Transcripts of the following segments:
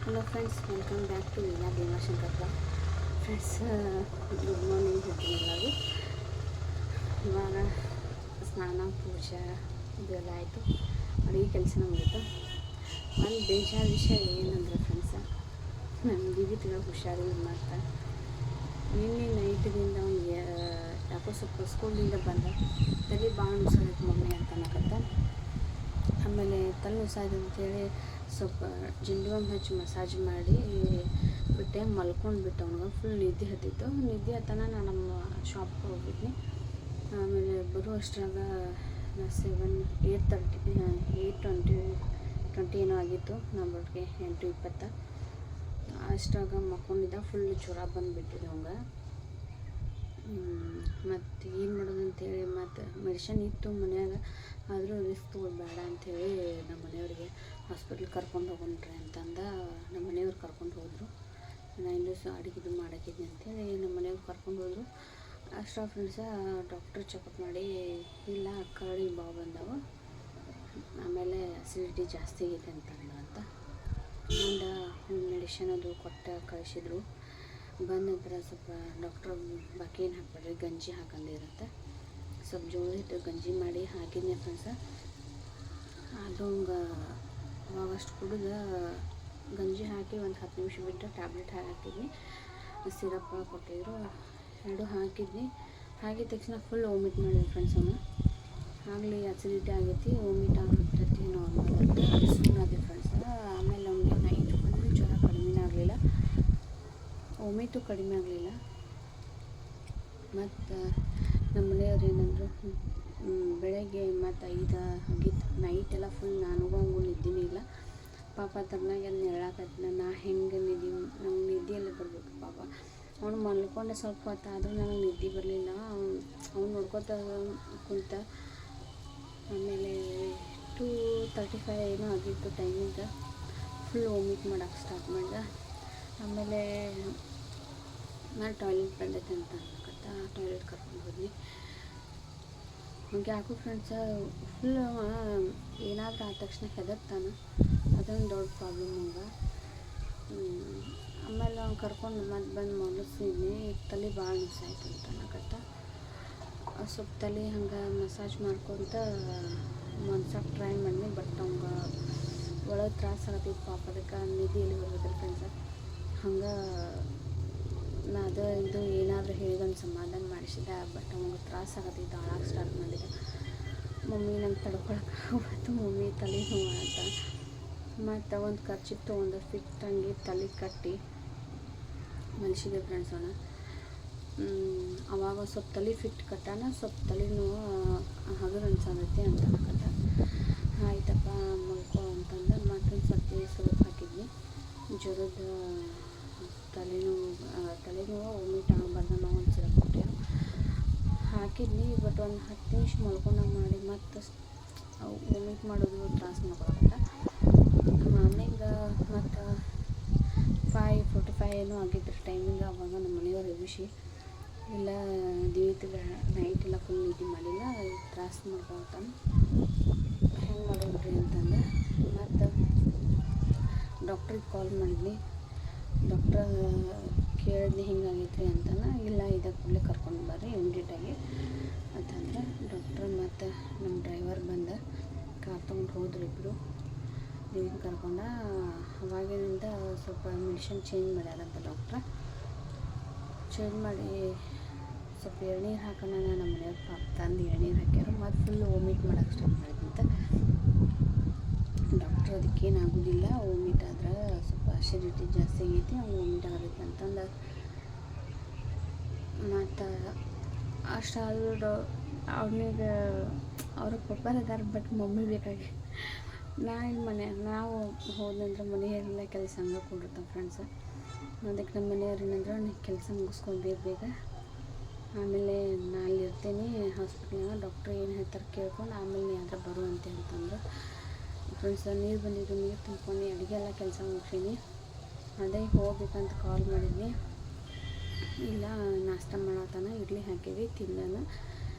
Hello friends, welcome back to Leela Bhimashankar friends. Good morning ಹೇಳ್ತೀನಿ ಎಲ್ಲರಿಗೂ. ಇವಾಗ ಸ್ನಾನ ಪೂಜೆ ಇದೆಲ್ಲ ಆಯಿತು, ಅಡುಗೆ ಕೆಲಸ ಮುಗೀತು. ಒಂದು ಬೇಜಾರು ವಿಷಯ ಏನಂದರೆ ಫ್ರೆಂಡ್ಸ, ನನ್ನ ಬಿಗಿತಿಗಳು ಹುಷಾರಿಲ್ಲ ಮಾಡ್ತಾರೆ. ನಿನ್ನೆ ನೈಟಿಂದ ಅವ್ನಿಗೆ ಯಾಕೋ ಸ್ವಲ್ಪ ಸ್ಕೂಲಿಂದ ಬಂದ ತಲೆ ಭಾಳ ನುಸಾದೈತೆ ಮಮ್ಮಿ ಅಂತ ಅನ್ನಕತ್ತ. ಆಮೇಲೆ ತಲೆ ನುಸಾಯ್ತು ಅಂತೇಳಿ ಸ್ವಲ್ಪ ಜಂಡು ಹಚ್ಚಿ ಮಸಾಜ್ ಮಾಡಿ ಬಿಟ್ಟೆ. ಮಲ್ಕೊಂಡು ಬಿಟ್ಟು ಅವ್ನಿಗೆ ಫುಲ್ ನಿದ್ದೆ ಹತ್ತಿತ್ತು. ನಿದ್ದೆ ಹತ್ತನ ನಾನು ನಮ್ಮ ಶಾಪ್ಗೆ ಹೋಗಿದ್ನಿ. ಆಮೇಲೆ ಬರೋ ಅಷ್ಟ್ರಾಗ 8:20 ಏನೋ ಆಗಿತ್ತು. ನಮ್ಮ ಬಳಿಗೆ 8:20 ಅಷ್ಟ್ರಾಗ ಮಕ್ಕೊಂಡಿದ್ದ. ಫುಲ್ ಜ್ವರ ಬಂದುಬಿಟ್ಟಿದೆ ಅವಂಗೆ. ಮತ್ತು ಏನು ಮಾಡೋದು ಅಂತೇಳಿ ಮತ್ತು ಮೆಡಿಷನ್ ಇತ್ತು ಮನ್ಯಾಗ, ಆದರೂ ರಿಸ್ಕ್ ತೊಗೊಳ್ಬೇಡ ಅಂಥೇಳಿ ನಮ್ಮ ಮನೆಯವ್ರಿಗೆ ಹಾಸ್ಪಿಟ್ಲಿಗೆ ಕರ್ಕೊಂಡು ಹೋಗೋಣ್ರಿ ಅಂತಂದ. ನಮ್ಮ ಮನೆಯವ್ರು ಕರ್ಕೊಂಡು ಹೋದರು. ನಾನು ಇನ್ನೂ ಅಡುಗೆದು ಮಾಡಾಕಿದ್ದೆ ಅಂಥೇಳಿ ನಮ್ಮ ಮನೆಯವ್ರು ಕರ್ಕೊಂಡು ಹೋದರು. ಅಷ್ಟರ ಫ್ರೆಂಡ್ಸ ಡಾಕ್ಟ್ರ್ ಚೆಕಪ್ ಮಾಡಿ, ಇಲ್ಲ ಕರಡಿ ಬಾವು ಬಂದವು, ಆಮೇಲೆ ಅಸಿಡಿಟಿ ಜಾಸ್ತಿ ಆಗೈತೆ ಅಂತ ಒಂದು ಮೆಡಿಷನ್ ಅದು ಕೊಟ್ಟು ಕಳಿಸಿದ್ರು. ಬಂದ ನಂತರ ಸ್ವಲ್ಪ ಡಾಕ್ಟ್ರ್ ಬಾಕಿ ಏನು ಹಾಕ್ಬೇಡ್ರಿ, ಗಂಜಿ ಹಾಕಂದಿರುತ್ತೆ. ಸ್ವಲ್ಪ ಜೋಳ ಹಿಟ್ಟು ಗಂಜಿ ಮಾಡಿ ಹಾಕಿದ್ನೆ ಫ್ರೆಂಡ್ಸ. ಅದು ಅವಾಗಷ್ಟು ಕುಡಿದು ಗಂಜಿ ಹಾಕಿ ಒಂದು 10 ನಿಮಿಷ ಬಿಟ್ಟು ಟ್ಯಾಬ್ಲೆಟ್ ಹಾಕಿದ್ನಿ. ಸಿರಪ್ ಕೊಟ್ಟಿದ್ರು, 2 ಹಾಕಿದ್ನಿ. ಹಾಕಿದ ತಕ್ಷಣ ಫುಲ್ ವಾಮಿಟ್ ಮಾಡಿದ್ವಿ ಫ್ರೆಂಡ್ಸ್. ಅವನು ಆಗಲಿ ಅಸಿಡಿಟಿ ಆಗೈತಿ, ವಾಮಿಟ್ ಆಗಿರ್ತೈತಿ, ನಾರ್ಮಲ್ ಅಂತ ಸುಮ್ಮನಾದೆ ಫ್ರೆಂಡ್ಸ್. ಆಮೇಲೆ ಅವನಿಗೆ ನೈಟ್ ಫುಲ್ ಜ್ವರ ಕಡಿಮೆ ಆಗಲಿಲ್ಲ, ವಾಮಿಟು ಕಡಿಮೆ ಆಗಲಿಲ್ಲ. ಮತ್ತು ನಮ್ಮ ಮನೆಯವ್ರು ಏನಂದರು, ಬೆಳಗ್ಗೆ ಮತ್ತು 5 ಆಗಿತ್ತು. ನೈಟೆಲ್ಲ ಫುಲ್ ನನಗೂ ನಿದ್ದೆನೇ ಇಲ್ಲ. ಪಾಪ ತಗ್ನಾಗ ಎಲ್ಲ ನೆರಳಾಕತ್ತಿನ, ನಾ ಹೆಂಗೆ ನಂಗೆ ನಿದ್ದೆಯಲ್ಲಿ ಬರಬೇಕು ಪಾಪ. ಅವನು ಮಲ್ಕೊಂಡೆ ಸ್ವಲ್ಪ ಹೊತ್ತು, ಆದರೂ ನನಗೆ ನಿದ್ದೆ ಬರಲಿಲ್ಲ. ಅವ್ನು ನೋಡ್ಕೊತ ಕುಂತ. ಆಮೇಲೆ 2:35 ಏನೋ ಆಗಿತ್ತು ಟೈಮಿಂದ. ಫುಲ್ ವಾಮಿಟ್ ಮಾಡೋಕ್ಕೆ ಸ್ಟಾರ್ಟ್ ಮಾಡಿದ. ಆಮೇಲೆ ನಾನು ಟಾಯ್ಲೆಟ್ ಬಂದೈತೆ ಅಂತ ಅನ್ಕತ್ತ ಟಾಯ್ಲೆಟ್ ಕರ್ಕೊಂಡು ಹೋದ್ನಿ. ಅವ್ನಿಗೆ ಯಾಕೋ ಫ್ರೆಂಡ್ಸ ಫುಲ್ ಏನಾದರೂ ಆದ ತಕ್ಷಣ ಹೆದರ್ತಾನೆ, ಅದೊಂದು ದೊಡ್ಡ ಪ್ರಾಬ್ಲಮ್ ಅವಂಗೆ. ಆಮೇಲೆ ಅವ್ನು ಕರ್ಕೊಂಡು ಮತ್ತೆ ಬಂದು ಮಲಗಿಸಿದ್ನಿ. ತಲೆ ಭಾಳ ನುಸಾಯ್ತು ಅಂತ ಅನ್ನಕತ್ತ. ಸ್ವಲ್ಪ ತಲೆ ಹಂಗೆ ಮಸಾಜ್ ಮಾಡ್ಕೊತ ಮನ್ಸಕ್ಕೆ ಟ್ರೈ ಮಾಡಿ. ಬಟ್ ಅವ್ಗೆ ಒಳಗೆ ತ್ರಾಸ ಆಗತ್ತಿತ್ತು ಪಾಪ. ಅದಕ್ಕೆ ನಿದ್ದೆಯಲ್ಲಿ ಬರ್ಬೇಕ್ರಿ ಫ್ರೆಂಡ್ಸ. ಹಂಗೆ ನಾ ಇದು ಏನಾದರೂ ಹೇಳಿದೊಂದು ಸಮಾಧಾನ ಮಾಡಿಸಿದೆ. ಬಟ್ ಅವ್ನಿಗೆ ತ್ರಾಸ ಆಗತ್ತಿತ್ತು, ಹಾಳಾಗಿ ಸ್ಟಾರ್ಟ್ ಮಾಡಿದೆ. ಮಮ್ಮಿ ನಂಗೆ ತಡ್ಕೊಳಕ್ಕಾಗತ್ತು ಮಮ್ಮಿ, ತಲೆ ನೋವು ಅಂತ. ಮತ್ತು ಒಂದು ಖರ್ಚಿಗೆ ತೊಗೊಂಡು ಫಿಟ್ ಹಂಗೆ ತಲೆ ಕಟ್ಟಿ ಮಲಸಿದೆ ಫ್ರೆಂಡ್ಸ್. ಅವನು ಅವಾಗ ಸ್ವಲ್ಪ ತಲೆ ಫಿಟ್ ಕಟ್ಟಾನ, ಸ್ವಲ್ಪ ತಲೆ ನೋವು ಹಗರು ಅನ್ಸತೈತಿ ಅಂತ ಅನ್ನಕತ್ತ. ಆಯ್ತಪ್ಪ ಮಲ್ಕೊ ಅಂತಂದು ಮತ್ತೊಂದು ಸರ್ತಿ ಸೋಪ್ ಹಾಕಿದ್ವಿ. ಜ್ವರದ ತಲೆನೋವು ವಾಮಿಟ್ ಆಗಬಾರ್ದು ನಾವು ಒಂದು ಸಿರಪ್ ಕೊಟ್ಟೆವು, ಹಾಕಿದ್ನಿ. ಬಟ್ ಒಂದು 10 ನಿಮಿಷ ಮಲ್ಕೊಂಡಂಗೆ ಮಾಡಿ ಮತ್ತು ವಾಮಿಟ್ ಮಾಡೋದು ತ್ರಾಸ ಮಾಡ್ಕೊಳಕತ್ತ. ಆಮೇಲೆ ಮತ್ತು 5:45 ಏನೋ ಆಗಿದ್ದರು ಟೈಮಿಂಗ್. ಆವಾಗ ನಮ್ಮ ಮನೆಯವ್ರು ಎಬ್ಬಿಸಿ, ಇಲ್ಲ ದಿವಸ ನೈಟೆಲ್ಲ ಫುಲ್ ನಿದ್ದೆ ಮಾಡಿಲ್ಲ, ತ್ರಾಸ ಮಾಡ್ಕೊತಾನೆ, ಹೆಂಗೆ ಮಾಡೋದ್ರಿ ಅಂತಂದು. ಮತ್ತು ಡಾಕ್ಟ್ರಿಗೆ ಕಾಲ್ ಮಾಡಿದ್ನಿ. ಡಾಕ್ಟ್ರ ಕೇಳಿದ್ನಿ ಹಿಂಗಾಗೈತ್ರಿ ಅಂತಂದು. ಇಲ್ಲ ಇದಕ್ಕೆ ಕೂಡಲೇ ಕರ್ಕೊಂಡು ಬರ್ರಿ ಇಮಿಡಿಯೇಟಾಗಿ ಅಂತಂದ್ರೆ ಡಾಕ್ಟ್ರ್. ಮತ್ತು ನಮ್ಮ ಡ್ರೈವರ್ ಬಂದ ಕಾರ್ ತೊಗೊಂಡು ಹೋದ್ರು ಇಬ್ಬರು. ಇದನ್ನು ಕರ್ಕೊಂಡ. ಅವಾಗಿನಿಂದ ಸ್ವಲ್ಪ ಮೆಡಿಷನ್ ಚೇಂಜ್ ಮಾಡ್ಯಾರಂತ ಡಾಕ್ಟ್ರ. ಚೇಂಜ್ ಮಾಡಿ ಸ್ವಲ್ಪ ಎಳ್ನೀರು ಹಾಕೋಣ ನಮ್ಮ ಮನೆಯವ್ರು ಪಾಪ ತಂದು ಎಳ್ನೀರು ಹಾಕ್ಯಾರ. ಮತ್ತು ಫುಲ್ ವಾಮಿಟ್ ಮಾಡೋಕ್ಕೆ ಸ್ಟಾರ್ಟ್ ಮಾಡಿದಂತ ಡಾಕ್ಟ್ರ್. ಅದಕ್ಕೇನು ಆಗೋದಿಲ್ಲ, ವಾಮಿಟ್ ಆದ್ರೆ ಸ್ವಲ್ಪ ಅಸಿಡಿಟಿ ಜಾಸ್ತಿ ಆಗೈತಿ, ಅವ್ನು ವಾಮಿಟ್ ಆಗೈತೆ ಅಂತಂದು. ಮತ್ತು ಅಷ್ಟಾದ್ರೂ ಅವನಿಗೆ ಅವ್ರ ಪಪ್ಪರ್ ಅದಾರ, ಬಟ್ ಮಮ್ಮಿ ಬೇಕಾಗಿ. ನಾವು ಹೋದಂದ್ರೆ ಮನೆಯಲ್ಲೆಲ್ಲ ಕೆಲಸ ಹಂಗೆ ಕೊಡಿರ್ತಾವೆ ಫ್ರೆಂಡ್ಸ. ಅದಕ್ಕೆ ನಮ್ಮ ಮನೆಯವ್ರು ಏನಂದ್ರೆ ಅವ್ನಿಗೆ ಕೆಲಸ ಮುಗಿಸ್ಕೊಂಡು ಬೇಗ. ಆಮೇಲೆ ನಾನು ಅಲ್ಲಿರ್ತೀನಿ ಹಾಸ್ಪಿಟ್ಲಿನಾಗ, ಡಾಕ್ಟ್ರ್ ಏನು ಹೇಳ್ತಾರೆ ಕೇಳ್ಕೊಂಡು ಆಮೇಲೆ ನೀ ಆದರೆ ಬರುವಂತೆ ಅಂತಂದು. ಫ್ರೆಂಡ್ಸ ನೀರು ಬಂದಿದ್ದು, ನೀರು ತುಂಬ್ಕೊಂಡು ಅಡುಗೆ ಎಲ್ಲ ಕೆಲಸ ಮುಗಿಸೀನಿ. ಅದೇ ಹೋಗ್ಬೇಕಂತ ಕಾಲ್ ಮಾಡಿದ್ವಿ. ಇಲ್ಲ ನಾಷ್ಟ ಮಾಡತ್ತಾನ, ಇಡ್ಲಿ ಹಾಕಿದ್ವಿ ತಿಂದಾನ,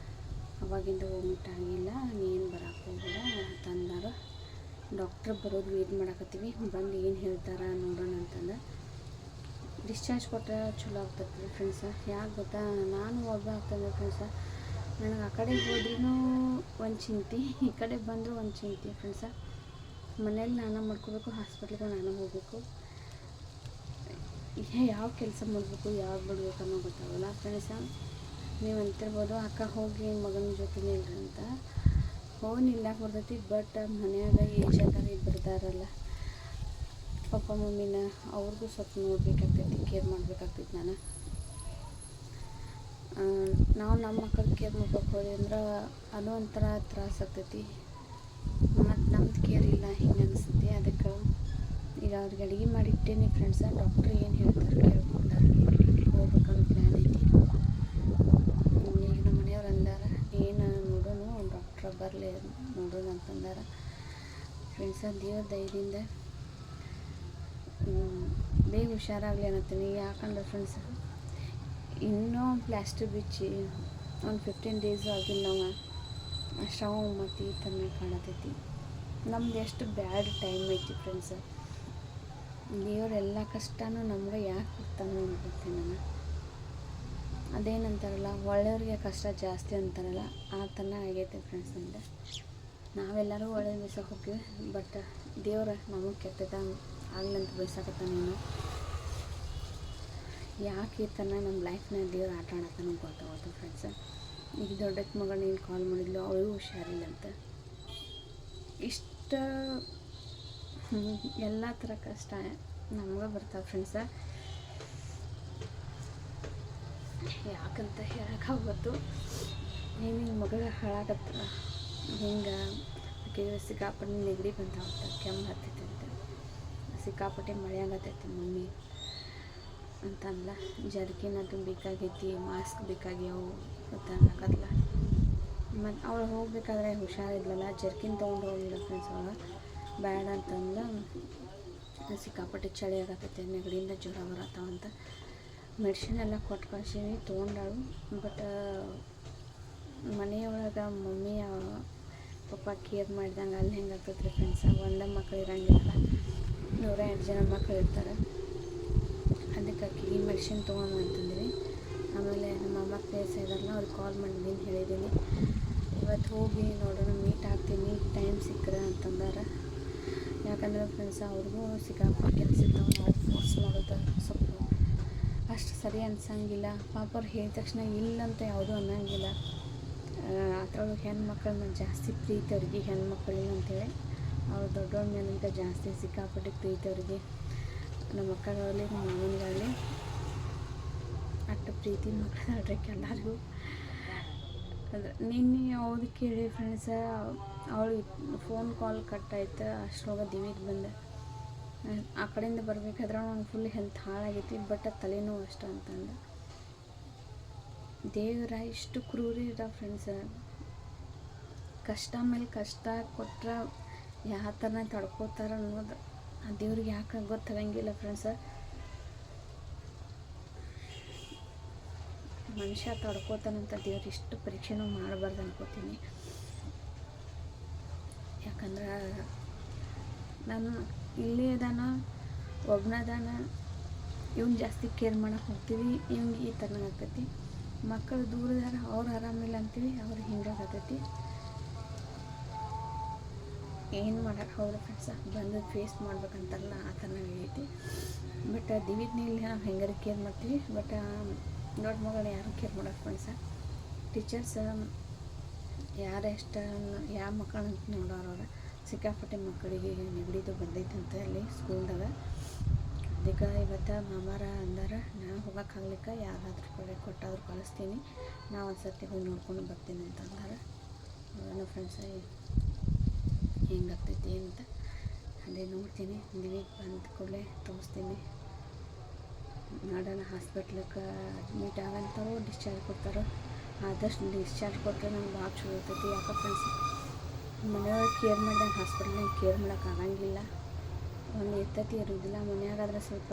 ಅವಾಗಿಂದ ವಾಮಿಟ್ ಆಗಿಲ್ಲ, ನೀನು ಬರೋಕ್ಕೆ ಹೋಗ್ಬೇಡ ಅಂತಂದರು. ಡಾಕ್ಟ್ರ್ ಬರೋದು ವೇಟ್ ಮಾಡಾಕತ್ತೀವಿ, ಬಂದು ಏನು ಹೇಳ್ತಾರೆ ನೋಡೋಣ ಅಂತಂದು. ಡಿಸ್ಚಾರ್ಜ್ ಕೊಟ್ಟರೆ ಚಲೋ ಆಗ್ತದೆ ಫ್ರೆಂಡ್ಸ. ಯಾಕೆ ಗೊತ್ತಾ, ನಾನು ಒಬ್ಬ ಆಗ್ತದೆ ಫ್ರೆಂಡ್ಸ. ನನಗೆ ಆ ಕಡೆ ಹೋದ್ರೂ ಒಂದು ಚಿಂತೆ, ಈ ಕಡೆ ಬಂದರೂ ಒಂದು ಚಿಂತೆ ಫ್ರೆಂಡ್ಸ. ಮನೇಲಿ ನಾನು ಮಾಡ್ಕೋಬೇಕು, ಹಾಸ್ಪಿಟ್ಲಿಗೆ ನಾನು ಹೋಗಬೇಕು. ಯಾವ ಕೆಲಸ ಮಾಡಬೇಕು, ಯಾವಾಗ ಬಿಡ್ಬೇಕು ಅನ್ನೋ ಗೊತ್ತಾಗಲ್ಲ ಫ್ರೆಂಡ್ಸ. ನೀವು ಅಂತಿರ್ಬೋದು, ಅಕ್ಕ ಹೋಗಿ ಮಗನ ಜೊತೆನೇ ಇಲ್ರಿ ಅಂತ. ಹೋಗಿ ನಿಲ್ಲಕ್ಕೆ ಬರ್ತೈತಿ, ಬಟ್ ಮನ್ಯಾಗ ಏಜ್ ಅದಾರ ಇಬ್ಬರದಾರಲ್ಲ ಪಪ್ಪ ಮಮ್ಮಿನ, ಅವ್ರಿಗೂ ಸ್ವಲ್ಪ ನೋಡ್ಬೇಕಾಗ್ತೈತಿ, ಕೇರ್ ಮಾಡಬೇಕಾಗ್ತೈತಿ. ನಾವು ನಮ್ಮ ಮಕ್ಕಳು ಕೇರ್ ಮಾಡ್ಬೇಕು ಹೋದ್ವಿ ಅಂದ್ರೆ ಅದು ಒಂಥರ ತ್ರಾಸ ಆಗ್ತೈತಿ. ಮತ್ತು ನಮ್ದು ಕೇರ್ ಇಲ್ಲ ಹಿಂಗೆ ಅನಿಸುತ್ತೆ. ಅದಕ್ಕೆ ಈಗ ಅವ್ರಿಗೆ ಅಡುಗೆ ಮಾಡಿಟ್ಟೇನೆ ಫ್ರೆಂಡ್ಸ. ಡಾಕ್ಟ್ರ್ ಏನು ಹೇಳ್ತಾರೆ ಕೇಳ್ಕೊಂಡಾರೆ, ಹೋಗ್ಬೇಕನ್ನೋ ಪ್ಲ್ಯಾನ್ ಐತಿ. ಈಗ ನಮ್ಮ ಮನೆಯವ್ರು ಅಂದಾರ, ಏನು ನೋಡೋಣ ಡಾಕ್ಟ್ರ ಬರಲಿ ನೋಡೋಣ ಅಂತಂದಾರ ಫ್ರೆಂಡ್ಸ. ದೇವ್ರ ದಯದಿಂದ ಬೇಗ ಹುಷಾರಾಗಲಿ ಅನ್ನತ್ತೀನಿ. ಯಾಕಂದ್ರೆ ಫ್ರೆಂಡ್ಸ್, ಇನ್ನೂ ಪ್ಲಾಸ್ಟರ್ ಬಿಚ್ಚಿ ಒಂದು 15 ಡೇಸ್ ಆಗಿಲ್ಲ, ನಾವು ಅಷ್ಟಾವ ಮತ್ತು ಈ ಥರ ಕಾಣತೈತಿ. ನಮ್ದು ಎಷ್ಟು ಬ್ಯಾಡ್ ಟೈಮ್ ಐತಿ ಫ್ರೆಂಡ್ಸ. ದೇವರೆಲ್ಲ ಕಷ್ಟನೂ ನಮ್ಗೆ ಯಾಕೆ ಕೊಡ್ತಾನೋ ಅನ್ಕೊಳ್ತೀನಿ ನಾನು. ಅದೇನಂತಾರಲ್ಲ, ಒಳ್ಳೆಯವ್ರಿಗೆ ಕಷ್ಟ ಜಾಸ್ತಿ ಅಂತಾರಲ್ಲ, ಆ ಥರ ಆಗೈತೆ ಫ್ರೆಂಡ್ಸ್. ಅಂದರೆ ನಾವೆಲ್ಲರೂ ಒಳ್ಳೆಯ ಬಯಸಕ್ಕೆ ಹೋಗ್ತೀವಿ, ಬಟ್ ದೇವ್ರ ನಮಗೆ ಕೆಟ್ಟದ ಆಗ್ಲಂತ ಬಯಸಕತ್ತ. ನೀನು ಯಾಕೆ ಈ ಥರ ನಮ್ಮ ಲೈಫ್ನ ದೇವ್ರು ಆಟ ಆಡತ್ತಾನ ಗೊತ್ತಾಗೋದು ಫ್ರೆಂಡ್ಸ. ಈಗ ದೊಡ್ಡಕ್ಕೆ ಮಗಳು ನೀನು ಕಾಲ್ ಮಾಡಿದ್ಲು, ಅವಳು ಹುಷಾರಿಲ್ಲ ಅಂತ. ಇಷ್ಟು ಎಲ್ಲ ಥರ ಕಷ್ಟ ನಮ್ಗೆ ಬರ್ತಾವೆ ಫ್ರೆಂಡ್ಸ. ಯಾಕಂತ ಹೇಳೋಕ್ಕಾಗೋದು. ನೀನು ಹಿಂಗೆ ಮಗಳು ಹಾಳಾಗತ್ತ, ಹಿಂಗೆ ಸಿಕ್ಕಾಪಟ್ಟೆ ನೆಗಡಿ ಬಂದಾವತ್ತ, ಕೆಮ್ಮು ಹತ್ತೈತೆ ಅಂತ, ಸಿಕ್ಕಾಪಟ್ಟೆ ಮಳೆ ಆಗತ್ತೈತಿ ಮಮ್ಮಿ ಅಂತಂದ್ಲ. ಜರ್ಕಿನ್ ಅದು ಬೇಕಾಗೈತಿ, ಮಾಸ್ಕ್ ಬೇಕಾಗ್ಯಾವು ಅಂತ ಅನ್ನಕತ್ಲ. ಮತ್ತು ಅವಳು ಹೋಗ್ಬೇಕಾದ್ರೆ ಹುಷಾರಿದ್ಲಲ್ಲ, ಜರ್ಕಿನ್ ತೊಗೊಂಡು ಹೋಗಿಲ್ಲ ಫ್ರೆಂಡ್ಸ್. ಅವಳು ಬೇಡ ಅಂತಂದು, ಸಿಕ್ಕಾಪಟ್ಟೆ ಚಳಿ ಆಗತ್ತೈತೆ, ನೆಗಡಿಯಿಂದ ಜ್ವರ ಬರತ್ತಾವಂತ ಮೆಡಿಸಿನ್ ಎಲ್ಲ ಕೊಟ್ಟು ಕಳ್ಸೀನಿ, ತೊಗೊಂಡಾಳು. ಬಟ್ ಮನೆಯೊಳಗೆ ಮಮ್ಮಿ ಪಪ್ಪ ಕೇರ್ ಮಾಡಿದಂಗೆ ಅಲ್ಲಿ ಹೆಂಗೆ ಆಗ್ತೈತೆ ಫ್ರೆಂಡ್ಸ. ಒಂದೇ ಮಕ್ಕಳು ಇರೋಂಗಿಲ್ಲ, 108 ಜನ ಮಕ್ಕಳು ಇರ್ತಾರೆ. ಅದಕ್ಕೆ ಆಕೆಗೆ ಮೆಡಿಸಿನ್ ತೊಗೊಂಡು ಅಂತಂದ್ರಿ. ಆಮೇಲೆ ನಮ್ಮ ಅಮ್ಮ ಪ್ಲೇಸ್ ಇದಾರಲ್ಲ, ಅವ್ರಿಗೆ ಕಾಲ್ ಮಾಡಿದ್ದೀನಿ, ಹೇಳಿದ್ದೀನಿ ಇವತ್ತು ಹೋಗಿ ನೋಡೋಣ, ಮೀಟ್ ಆಗ್ತೀನಿ ಟೈಮ್ ಸಿಕ್ಕರೆ ಅಂತಂದಾರ. ಯಾಕಂದ್ರೆ ಫ್ರೆಂಡ್ಸ್, ಅವ್ರಿಗೂ ಸಿಕ್ಕಾಪಟ್ಟೆ ಕೆಲಸ ಇರ್ತಾವೆ, ನಾವು ಫೋರ್ಸ್ ಮಾಡೋದು ಸ್ವಲ್ಪ ಅಷ್ಟು ಸರಿ ಅನ್ಸಂಗಿಲ್ಲ. ಪಾಪ ಅವ್ರು ಹೇಳಿದ ತಕ್ಷಣ ಇಲ್ಲಂತ ಯಾವುದೂ ಅನ್ನಂಗಿಲ್ಲ. ಅದ್ರೊಳಗೆ ಹೆಣ್ಮಕ್ಳನ್ನ ಜಾಸ್ತಿ ಪ್ರೀತಿ ಅವ್ರಿಗೆ, ಹೆಣ್ಮಕ್ಳಿಲ್ಲ ಅಂತೇಳಿ ಅವ್ರು ದೊಡ್ಡವ್ರ ಮೇಲಿಂದ ಜಾಸ್ತಿ ಸಿಕ್ಕಾಪಟ್ಟೆ ಪ್ರೀತಿ ಅವ್ರಿಗೆ. ನಮ್ಮ ಅಕ್ಕಗಾಗಲಿ ನಮ್ಮ ಮಾವನಿಗಾಗಲಿ ಅಷ್ಟು ಪ್ರೀತಿ ಮಕ್ಕಳಾಡ್ರೆ ಎಲ್ಲರಿಗೂ. ಅದು ನಿನ್ನೆ ಅವ್ದು ಕೇಳಿ ಫ್ರೆಂಡ್ಸ, ಅವಳು ಫೋನ್ ಕಾಲ್ ಕಟ್ಟಾಯ್ತು. ಅಷ್ಟರೊಳಗೆ ದಿವಿಗೆ ಬಂದೆ. ಆ ಕಡೆಯಿಂದ ಬರಬೇಕಾದ್ರೆ ಅವ್ನು ಫುಲ್ ಹೆಲ್ತ್ ಹಾಳಾಗೈತಿ, ಬಟ್ ತಲೆನೋವು ಅಷ್ಟು ಅಂತಂದು. ದೇವರ ಇಷ್ಟು ಕ್ರೂರಿ ಇರೋ ಫ್ರೆಂಡ್ಸ. ಕಷ್ಟ ಮೇಲೆ ಕಷ್ಟ ಕೊಟ್ಟರೆ ಯಾವ ಥರ ತಡ್ಕೋತಾರೆ ಅನ್ನೋದು ಆ ದೇವ್ರಿಗೆ ಯಾಕೆ ಗೊತ್ತಾಗಂಗಿಲ್ಲ ಫ್ರೆಂಡ್ಸ. ಮನುಷ್ಯ ತಡ್ಕೋತಾನಂತ ದೇವ್ರು ಇಷ್ಟು ಪರೀಕ್ಷೆನೂ ಮಾಡಬಾರ್ದು ಅನ್ಕೋತೀನಿ. ಯಾಕಂದ್ರೆ ನಾನು ಇಲ್ಲೇ ಅದಾನ, ಒಬ್ಬನದಾನ, ಇವ್ನು ಜಾಸ್ತಿ ಕೇರ್ ಮಾಡೋಕೆ ಹೋಗ್ತೀವಿ, ಇವ್ನಿಗೆ ಈ ಥರ ಆಗ್ತೈತಿ. ಮಕ್ಕಳು ದೂರದಾರ, ಅವ್ರು ಆರಾಮಿಲ್ಲ ಅಂತೀವಿ, ಅವ್ರಿಗೆ ಹಿಂಗಾಗತೈತಿ. ಏನು ಮಾಡೋಕೆ ಹೌದು ಫ್ರೆಂಡ್ಸ, ಬಂದು ಫೇಸ್ ಮಾಡ್ಬೇಕಂತಾರಲ್ಲ ಆ ಥರ ಆಗೈತಿ. ಬಟ್ ದಿವಿದ್ನ ಇಲ್ಲಿ ನಾವು ಹೆಂಗಾರು ಕೇರ್ ಮಾಡ್ತೀವಿ, ಬಟ್ ದೊಡ್ಡ ಮಗಳನ್ನ ಯಾರು ಕೇರ್ ಮಾಡೋಕೆ ಫ್ರೆಂಡ್ಸ. ಟೀಚರ್ಸ್ ಯಾರು ಎಷ್ಟು ಯಾವ ಮಕ್ಕಳಂತ ನೋಡೋರವ್ರ, ಸಿಕ್ಕಾಪಟ್ಟೆ ಮಕ್ಕಳಿಗೆ ನೆಗಡಿದು ಬಂದೈತಂತ ಅಲ್ಲಿ ಸ್ಕೂಲ್ದಾಗ. ಅದಕ್ಕೆ ಇವತ್ತು ಮಾಮಾರ ಅಂದಾರ, ನಾನು ಹೋಗೋಕ್ಕಾಗ್ಲಿಕ್ಕೆ ಯಾರಾದ್ರೂ ಕಡೆ ಕೊಟ್ಟಾದ್ರೂ ಕಳಿಸ್ತೀನಿ, ನಾವು ಒಂದು ಸರ್ತಿ ಹೋಗಿ ನೋಡ್ಕೊಂಡು ಬರ್ತೀನಿ ಅಂತ ಅಂದಾರ. ನನ್ನ ಫ್ರೆಂಡ್ಸ ಹೆಂಗಾಗ್ತೈತಿ ಅಂತ ಅದೇ ನೋಡ್ತೀನಿ. ದಿವಿಗೆ ಬಂದ ಕೂಡಲೇ ತೋರಿಸ್ತೀನಿ. ನೋಡೋಣ, ಹಾಸ್ಪಿಟ್ಲಿಗೆ ಅಡ್ಮಿಟ್ ಆಗಂತಾರೋ ಡಿಸ್ಚಾರ್ಜ್ ಕೊಡ್ತಾರೋ. ಆದಷ್ಟು ಡಿಸ್ಚಾರ್ಜ್ ಕೊಟ್ಟರೆ ನಂಗೆ ಭಾಳ ಚಲೋ ಇರ್ತೈತಿ. ಯಾಕೆ ಫ್ರೆಂಡ್ಸ್, ಮನೆಯೊಳಗೆ ಕೇರ್ ಮಾಡಿದಂಗೆ ಹಾಸ್ಪಿಟ್ಲ್ನಾಗ ಕೇರ್ ಮಾಡೋಕ್ಕಾಗಂಗಿಲ್ಲ. ಒಂದು ಇರ್ತೈತಿ, ಇರೋದಿಲ್ಲ. ಮನೆಯಾಗಾದ್ರೆ ಸ್ವಲ್ಪ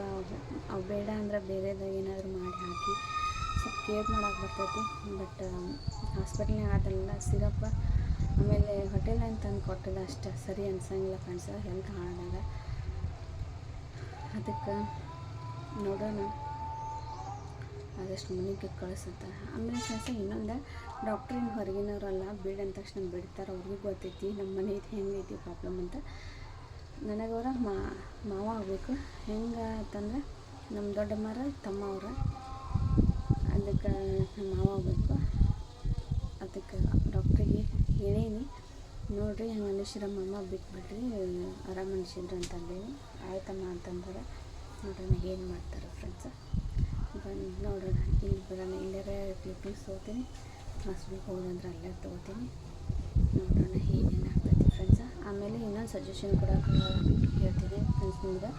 ಅವು ಬೇಡ ಅಂದ್ರೆ ಬೇರೆದು ಏನಾದರೂ ಮಾಡಿ ಹಾಕಿ ಸ್ವಲ್ಪ ಕೇರ್ ಮಾಡೋಕೆ ಬರ್ತೈತಿ. ಬಟ್ ಹಾಸ್ಪಿಟ್ಲ್ನಾಗ ಅದೆಲ್ಲ ಸಿಗಪ್ಪ ಆಮೇಲೆ ಹೋಟೆಲ್ ಅಂತಂದು ಕೊಟ್ಟಿಲ್ಲ ಅಷ್ಟು ಸರಿ ಅನ್ಸಂಗಿಲ್ಲ ಫ್ರೆಂಡ್ಸ, ಹೆಲ್ತ್ ಹಾಳಾದಾಗ. ಅದಕ್ಕೆ ನೋಡೋಣ ಆದಷ್ಟು ಮನೆಗೆ ಕಳಿಸುತ್ತೆ. ಆಮೇಲೆ ಫ್ರೆಂಡ್ಸ ಇನ್ನೊಂದು, ಡಾಕ್ಟ್ರಿನ ಹೊರಗಿನವರಲ್ಲ, ಬಿಡ್ ಅಂದ ತಕ್ಷಣ ಬಿಡ್ತಾರೆ, ಅವ್ರಿಗೂ ಗೊತ್ತೈತಿ ನಮ್ಮ ಮನೇದು ಹೆಂಗೈತಿ ಪ್ರಾಬ್ಲಮ್ ಅಂತ. ನನಗವ್ರ ಮಾವ ಆಗಬೇಕು. ಹೆಂಗೆ ಅಂತಂದ್ರೆ ನಮ್ಮ ದೊಡ್ಡಮ್ಮರ ತಮ್ಮ ಅವ್ರ, ಅದಕ್ಕೆ ನಮ್ಮ ಮಾವ ಆಗಬೇಕು. ಅದಕ್ಕೆ ಡಾಕ್ಟ್ರಿಗೆ ಹೇಳೀನಿ, ನೋಡಿರಿ ಹಂಗೆ ಅನಿಸಿರ ಮಾಮ ಬಿಟ್ಬಿಡ್ರಿ, ಆರಾಮ ಅನಿಸಿದ್ರು ಅಂತಂದೇವಿ. ಆಯ್ತಮ್ಮ ಅಂತಂದ್ರೆ ನೋಡ್ರಿ ಏನು ಮಾಡ್ತಾರೆ ಫ್ರೆಂಡ್ಸ. ಬಂದು ನೋಡೋಣ, ಇಲ್ಲಿ ಬರೋಣ, ಇಲ್ಲರ ಕ್ಲಿಪ್ಪಿಂಗ್ಸ್ ತೊಗೋತೀನಿ, ಹಾಸ್ಪಿಟ್ಲಿಗೆ ಹೋಗೋದಂದ್ರೆ ಅಲ್ಲೇ ತೊಗೋತೀನಿ. ನೋಡೋಣ ಏನೇನು ಆಗ್ತೈತಿ ಫ್ರೆಂಡ್ಸ. ಆಮೇಲೆ ಇನ್ನೊಂದು ಸಜೆಷನ್ ಕೂಡ ಹೇಳ್ತೀನಿ ಫ್ರೆಂಡ್ಸ್ ನಿಮ್ಗೆ.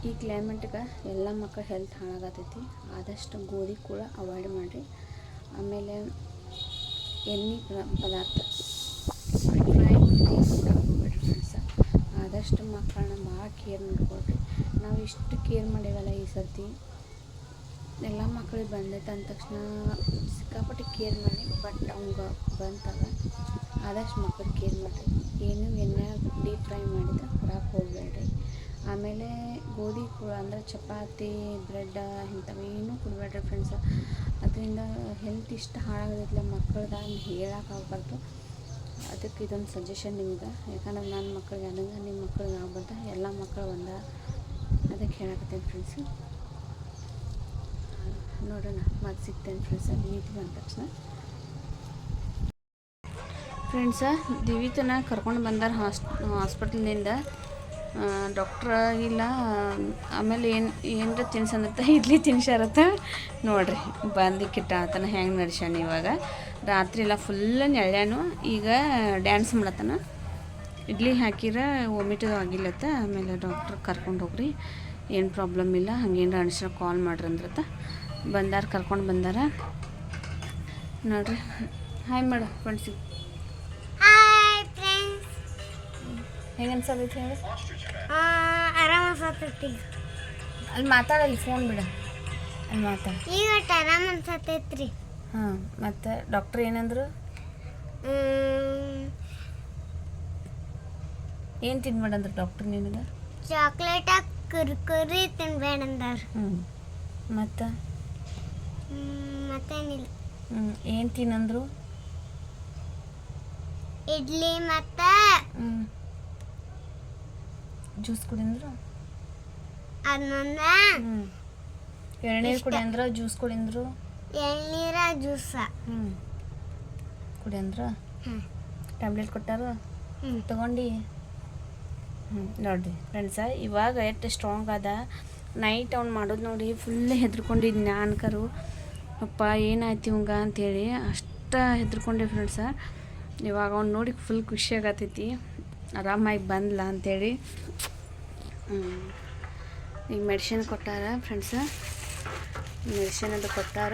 ಈ ಕ್ಲೈಮೇಟ್ಗೆ ಎಲ್ಲ ಮಕ್ಕಳು ಹೆಲ್ತ್ ಹಾಳಾಗತೈತಿ, ಆದಷ್ಟು ಗೋಧಿ ಕೂಡ ಅವಾಯ್ಡ್ ಮಾಡಿರಿ. ಆಮೇಲೆ ಎಣ್ಣೆ ಪದಾರ್ಥ ಫ್ರೈ ಹಾಕೋಬೇಡ್ರಿ ಫ್ರೆಂಡ್ಸ. ಆದಷ್ಟು ಮಕ್ಕಳನ್ನ ಭಾಳ ಕೇರ್ ಮಾಡ್ಕೊಳ್ರಿ. ನಾವು ಇಷ್ಟು ಕೇರ್ ಮಾಡೀವಲ್ಲ ಈ ಸರ್ತಿ, ಎಲ್ಲ ಮಕ್ಕಳಿಗೆ ಬಂದೈತೆ ಅಂದ ತಕ್ಷಣ ಸಿಕ್ಕಾಪಟ್ಟೆ ಕೇರ್ ಮಾಡಿ, ಬಟ್ ಅವಂಗೆ ಬಂತಲ್ಲ, ಆದಷ್ಟು ಮಕ್ಕಳಿಗೆ ಕೇರ್ ಮಾಡಿರಿ. ಏನು ಎಣ್ಣೆ ಡೀಪ್ ಫ್ರೈ ಮಾಡಿದ್ರೆ ಕೊಡಕ್ಕೆ ಹೋಗಬೇಡ್ರಿ. ಆಮೇಲೆ ಗೋಧಿ ಕೂಡ ಅಂದರೆ ಚಪಾತಿ, ಬ್ರೆಡ್ ಇಂಥವು ಏನೂ ಕೊಡಬೇಡ್ರಿ ಫ್ರೆಂಡ್ಸ. ಅದರಿಂದ ಹೆಲ್ತ್ ಇಷ್ಟು ಹಾಳಾಗೋದಿಲ್ಲ ಮಕ್ಕಳ್ದು ಹೇಳೋಕ್ಕಾಗ್ಬಾರ್ದು. ಅದಕ್ಕೆ ಇದೊಂದು ಸಜೆಷನ್ ನಿಮ್ಗೆ, ಯಾಕಂದ್ರೆ ನನ್ನ ಮಕ್ಕಳಿಗೆ ಆದಂಗೆ ನಿಮ್ಮ ಮಕ್ಕಳಿಗೆ ಆಗ್ಬಾರ್ದು, ಎಲ್ಲ ಮಕ್ಕಳು ಒಂದ. ಅದಕ್ಕೆ ಹೇಳಕತ್ತೇನೆ ಫ್ರೆಂಡ್ಸು. ನೋಡೋಣ ಮತ್ತೆ ಸಿಗ್ತೇನೆ ಫ್ರೆಂಡ್ಸ ದಿವಿತಿ ಬಂದ ತಕ್ಷಣ. ಫ್ರೆಂಡ್ಸ ದಿವಿತನ ಕರ್ಕೊಂಡು ಬಂದಾರ ಹಾಸ್ಪಿಟಲ್ನಿಂದ. ಡಾಕ್ಟ್ರ ಇಲ್ಲ, ಆಮೇಲೆ ಏನರ ತಿನ್ಸಂದತ್ತ ಇಡ್ಲಿ ತಿನ್ಸಾರತ್ತ. ನೋಡಿರಿ ಬಂದಿಕ್ಕಿಟ್ಟ ಆತನ ಹೆಂಗೆ ನಡ್ಸ್ಯಾನ. ಇವಾಗ ರಾತ್ರಿ ಎಲ್ಲ ಫುಲ್ ನೆಳ್ಯಾನು, ಈಗ ಡ್ಯಾನ್ಸ್ ಮಾಡತ್ತಾನ. ಇಡ್ಲಿ ಹಾಕಿರ ವಾಮಿಟು ಆಗಿಲ್ಲತ್ತ. ಆಮೇಲೆ ಡಾಕ್ಟ್ರ್ ಕರ್ಕೊಂಡು ಹೋಗ್ರಿ, ಏನು ಪ್ರಾಬ್ಲಮ್ ಇಲ್ಲ, ಹಂಗೇನು ಅನಿಸ್ರ ಕಾಲ್ ಮಾಡ್ರಿ ಅಂದ್ರತ್ತ. ಬಂದಾರ, ಕರ್ಕೊಂಡು ಬಂದಾರ. ನೋಡ್ರಿ ಹಾಯ್ ಮಾಡು ಫ್ರೆಂಡ್ಸಿಗೆ. ಹೆಂಗೆ ಅನ್ಸತೈತಿ ಹೇಳಿ? ಆರಾಮ ಅನ್ಸತೈತಿ. ಅಲ್ಲಿ ಮಾತಾಡಲ್ಲಿ, ಫೋನ್ ಬಿಡ, ಅಲ್ಲಿ ಮಾತಾಡ. ಈಗ ಆರಾಮ ಅನ್ಸತೈತ್ರಿ. ಹಾಂ, ಮತ್ತು ಡಾಕ್ಟ್ರ್ ಏನಂದ್ರು? ಏನು ತಿನ್ಬೇಡಂದ್ರೆ ಡಾಕ್ಟ್ರ್ ನಿನಗೆ? ಚಾಕ್ಲೇಟ ಕುರ್ಕುರಿ ತಿನ್ಬೇಡಂದಾರ. ಮತ್ತು ಮತ್ತೇನಿಲ್ಲ. ಏನು ತಿನ್ನಂದ್ರು? ಇಡ್ಲಿ ಮತ್ತು ಜ್ಯೂಸ್ ಕುಡಿಂದ್ರು. ಅದನ್ನೊಂದ ಎಳ್ನೀರು ಕುಡಿ ಅಂದ್ರೆ, ಜ್ಯೂಸ್ ಕುಡಿಂದ್ರು. ಎಳ್ನೀರ ಜ್ಯೂಸ ಕುಡಿ ಅಂದ್ರೆ. ಟ್ಯಾಬ್ಲೆಟ್ ಕೊಟ್ಟಾರ, ತಗೊಂಡು. ನೋಡಿರಿ ಫ್ರೆಂಡ್ಸ, ಇವಾಗ ಎಷ್ಟು ಸ್ಟ್ರಾಂಗ್ ಅದ. ನೈಟ್ ಅವ್ನು ಮಾಡೋದು ನೋಡಿ ಫುಲ್ ಹೆದ್ರ್ಕೊಂಡಿದ್ದು ನಾನ್ಕರು, ಅಪ್ಪ ಏನಾಯ್ತು ಇವಂಗ ಅಂಥೇಳಿ ಅಷ್ಟು ಹೆದ್ರ್ಕೊಂಡೆ ಫ್ರೆಂಡ್ಸ. ಇವಾಗ ಅವ್ನು ನೋಡಿ ಫುಲ್ ಖುಷಿ ಆಗತ್ತೈತಿ, ಆರಾಮಾಗಿ ಬಂದ್ಲ ಅಂಥೇಳಿ. ಈಗ ಮೆಡಿಸಿನ್ ಕೊಟ್ಟಾರ ಫ್ರೆಂಡ್ಸ, ಮೆಡಿಸಿನ್ ಅದು ಕೊಟ್ಟಾರ.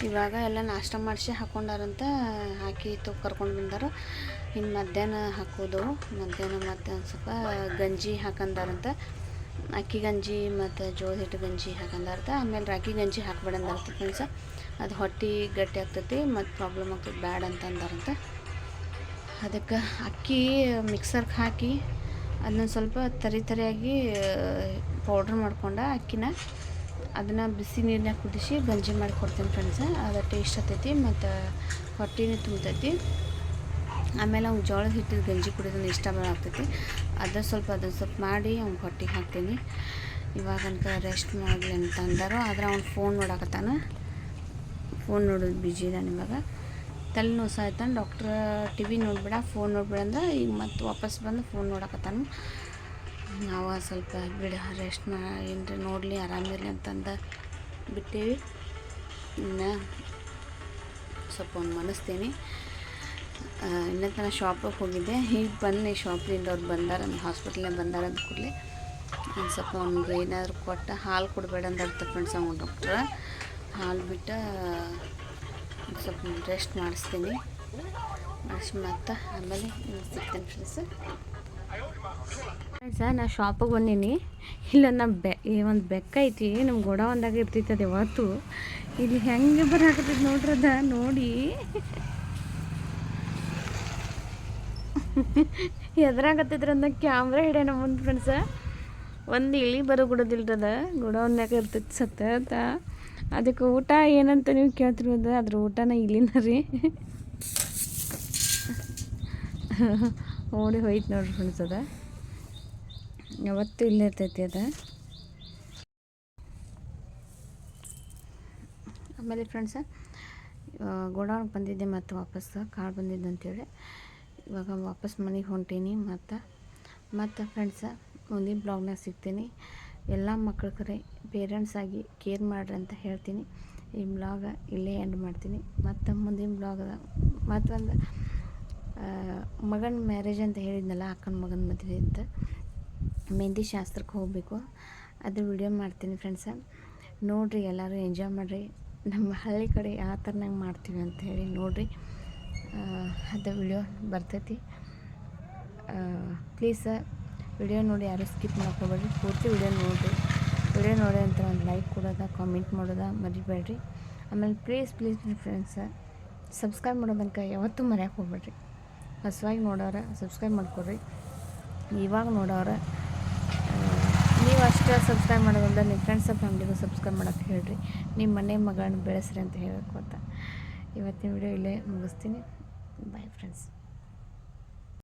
ಇವಾಗ ಎಲ್ಲ ನಾಷ್ಟ ಮಾಡಿಸಿ ಹಾಕ್ಕೊಂಡಾರಂತ, ಹಾಕಿ ಕರ್ಕೊಂಡು ಬಂದಾರ. ಇನ್ನು ಮಧ್ಯಾಹ್ನ ಹಾಕೋದು, ಮಧ್ಯಾಹ್ನ ಸ್ವಲ್ಪ ಗಂಜಿ ಹಾಕಂದಾರಂತ. ಅಕ್ಕಿ ಗಂಜಿ ಮತ್ತು ಜೋಳದ ಹಿಟ್ಟು ಗಂಜಿ ಹಾಕಂದಾರ್ಥ. ಆಮೇಲೆ ರಾಗಿ ಗಂಜಿ ಹಾಕ್ಬೇಡಂದಾರ್ಥ ಫ್ರೆಂಡ್ಸ, ಅದು ಹೊಟ್ಟೆ ಗಟ್ಟಿ ಆಗ್ತೈತಿ ಮತ್ತು ಪ್ರಾಬ್ಲಮ್ ಆಗ್ತೈತಿ, ಬ್ಯಾಡ ಅಂತ ಅಂದಾರಂತ. ಅದಕ್ಕೆ ಅಕ್ಕಿ ಮಿಕ್ಸರ್ಗೆ ಹಾಕಿ ಅದನ್ನ ಸ್ವಲ್ಪ ತರಿಯಾಗಿ ಪೌಡ್ರ್ ಮಾಡ್ಕೊಂಡು ಅಕ್ಕಿನ ಅದನ್ನು ಬಿಸಿ ನೀರನ್ನ ಕುದಿಸಿ ಗಂಜಿ ಮಾಡಿ ಕೊಡ್ತೀನಿ ಫ್ರೆಂಡ್ಸ. ಅದು ಟೇಸ್ಟ್ ಆಗ್ತೈತಿ ಮತ್ತು ಹೊಟ್ಟೆನೂ ತುಂಬತೈತಿ. ಆಮೇಲೆ ಅವ್ನು ಜೋಳದ ಹಿಟ್ಟಿದ ಗಂಜಿ ಕುಡಿಯೋದನ್ನ ಇಷ್ಟ ಆಗ್ತೈತಿ. ಅದನ್ನು ಸ್ವಲ್ಪ ಮಾಡಿ ಅವ್ನ ಹೊಟ್ಟೆಗೆ ಹಾಕ್ತೀನಿ. ಇವಾಗ ಅನ್ಕ ರೆಸ್ಟ್ ಮಾಡಲಿ ಅಂತ ಅಂದಾರೋ, ಆದ್ರೆ ಅವ್ನು ಫೋನ್ ನೋಡಕತ್ತಾನ. ಫೋನ್ ನೋಡೋದು ಬಿಜಿ ಇದ್ದಾನೆ. ಇವಾಗ ತಲೆ ನೋವು ಆಯ್ತಾನೆ. ಡಾಕ್ಟ್ರ್ ಟಿವಿ ನೋಡ್ಬೇಡ, ಫೋನ್ ನೋಡ್ಬೇಡ ಅಂದ್ರೆ ಈಗ ಮತ್ತೆ ವಾಪಸ್ ಬಂದು ಫೋನ್ ನೋಡಕತ್ತಾನು. ನಾವು ಸ್ವಲ್ಪ ಬಿಡ ರೆಸ್ಟ್ ಏನರ ನೋಡಲಿ, ಆರಾಮಿರಲಿ ಅಂತಂದು ಬಿಟ್ಟೇವಿ. ಇನ್ನು ಸ್ವಲ್ಪ ಒಂದು ಮನಸ್ತೀನಿ. ಇನ್ನೂ ತನಕ ಶಾಪಿಗೆ ಹೋಗಿದ್ದೆ, ಈಗ ಬನ್ನಿ ಶಾಪ್ಲಿಂದ ಅವ್ರು ಬಂದಾರ, ಹಾಸ್ಪಿಟ್ಲಿಂದ ಬಂದಾರ ಅಂದ ಕೂಡಲೇ ಒಂದು ಸ್ವಲ್ಪ ಅವ್ನಿಗೆ ಏನಾದರೂ ಕೊಟ್ಟು ಹಾಲು ಕೊಡಬೇಡ ಅಂತ ಫ್ರೆಂಡ್ಸ್ ಅವ್ನು ಡಾಕ್ಟ್ರ. ಹಾಲು ಬಿಟ್ಟು ಒಂದು ಸ್ವಲ್ಪ ರೆಸ್ಟ್ ಮಾಡಿಸ್ತೀನಿ. ಮಾಡಿಸಿ ಮತ್ತು ಆಮೇಲೆ ಸಿಗ್ತೇನೆ ಫ್ರೆಂಡ್ಸ್. ನಾ ಶಾಪಿಗೆ ಬಂದೀನಿ. ಇಲ್ಲೊಂದು ಒಂದು ಬೆಕ್ಕ ಐತಿ, ನಮ್ಮ ಗೋಡೌನ್ದಾಗ ಇರ್ತೈತೆ ಅದು ಯಾವತ್ತು. ಇಲ್ಲಿ ಹೆಂಗೆ ಬರಾಕತ್ತೈತಿ ನೋಡ್ರಿ, ಅದ ನೋಡಿ ಎದ್ರಾಗತ್ತಿದ್ರ ಅಂದ ಕ್ಯಾಮ್ರಾ ಹಿಡ್ಯಾನ ಮುಂದೆ ಫ್ರೆಂಡ್ಸ. ಒಂದು ಇಳಿ ಬರೋ ಗುಡದಿಲ್ರದ ಗುಡವನ್ಯಾಗ ಇರ್ತೈತಿ ಸತ್ತ. ಅದಕ್ಕೆ ಊಟ ಏನಂತ ನೀವು ಕೇಳ್ತಿರೋದು, ಅದ್ರ ಊಟನ ಇಲ್ಲಿನ ರೀ. ಓಡಿ ಹೋಯ್ತು ನೋಡ್ರಿ ಫ್ರೆಂಡ್ಸ್. ಅದ ಯಾವತ್ತೂ ಇಲ್ಲೇ ಇರ್ತೈತಿ ಅದ. ಆಮೇಲೆ ಫ್ರೆಂಡ್ಸ ಗೋಡೌನ್ಗೆ ಬಂದಿದ್ದೆ, ಮತ್ತು ವಾಪಸ್ ಕಾರ್ ಬಂದಿದ್ದು ಅಂತೇಳಿ ಇವಾಗ ವಾಪಸ್ ಮನೆಗೆ ಹೊಂಟೀನಿ. ಮತ್ತು ಫ್ರೆಂಡ್ಸ ಮುಂದಿನ ಬ್ಲಾಗ್ನಾಗ ಸಿಗ್ತೀನಿ. ಎಲ್ಲ ಮಕ್ಕಳ ಕರೆ ಪೇರೆಂಟ್ಸ್ ಆಗಿ ಕೇರ್ ಮಾಡ್ರಿ ಅಂತ ಹೇಳ್ತೀನಿ. ಈ ಬ್ಲಾಗ ಇಲ್ಲೇ ಎಂಡ್ ಮಾಡ್ತೀನಿ. ಮತ್ತು ಮುಂದಿನ ಬ್ಲಾಗದ ಮತ್ತೊಂದು ಮಗನ ಮ್ಯಾರೇಜ್ ಅಂತ ಹೇಳಿದ್ನಲ್ಲ, ಅಕ್ಕನ ಮಗನ ಮದುವೆ ಅಂತ ಮೆಹಂದಿ ಶಾಸ್ತ್ರಕ್ಕೆ ಹೋಗಬೇಕು. ಅದ್ರ ವಿಡಿಯೋ ಮಾಡ್ತೀನಿ ಫ್ರೆಂಡ್ಸ. ನೋಡಿರಿ, ಎಲ್ಲರೂ ಎಂಜಾಯ್ ಮಾಡಿರಿ. ನಮ್ಮ ಹಳ್ಳಿ ಕಡೆ ಯಾವ ಥರನಾಗ ಮಾಡ್ತೀವಿ ಅಂತ ಹೇಳಿ ನೋಡಿರಿ. ಅದು ವಿಡಿಯೋ ಬರ್ತೈತಿ. ಪ್ಲೀಸ್ ವಿಡಿಯೋ ನೋಡಿ ಯಾರು ಸ್ಕಿಪ್ ಮಾಡ್ಕೊಬೇಡ್ರಿ, ಪೂರ್ತಿ ವಿಡಿಯೋ ನೋಡಿರಿ. ವಿಡಿಯೋ ನೋಡಿ ಅಂತ ಒಂದು ಲೈಕ್ ಕೊಡೋದ, ಕಾಮೆಂಟ್ ಮಾಡೋದ ಮರಿಬೇಡ್ರಿ. ಆಮೇಲೆ ಪ್ಲೀಸ್ ಫ್ರೆಂಡ್ಸ ಸಬ್ಸ್ಕ್ರೈಬ್ ಮಾಡೋದಕ್ಕೆ ಯಾವತ್ತೂ ಮರ್ಯಾಕೆ ಹೋಗ್ಬೇಡ್ರಿ. ಹೊಸವಾಗಿ ನೋಡೋರ ಸಬ್ಸ್ಕ್ರೈಬ್ ಮಾಡ್ಕೊಡ್ರಿ. ಇವಾಗ ನೋಡೋರ ನೀವು ಅಷ್ಟೇ ಸಬ್ಸ್ಕ್ರೈಬ್ ಮಾಡೋದ್ರಿಂದ ನಿಮ್ಮ ಫ್ರೆಂಡ್ಸ್ ಫ್ಯಾಮಿಲಿಗೂ ಸಬ್ಸ್ಕ್ರೈಬ್ ಮಾಡೋಕ್ಕೆ ಹೇಳ್ರಿ. ನಿಮ್ಮ ಮನೆ ಮಗಳನ್ನ ಬೆಳೆಸ್ರಿ ಅಂತ ಹೇಳಕ್ಕೆ ಇವತ್ತಿನ ವಿಡಿಯೋ ಇಲ್ಲೇ ಮುಗಿಸ್ತೀನಿ. Bye friends.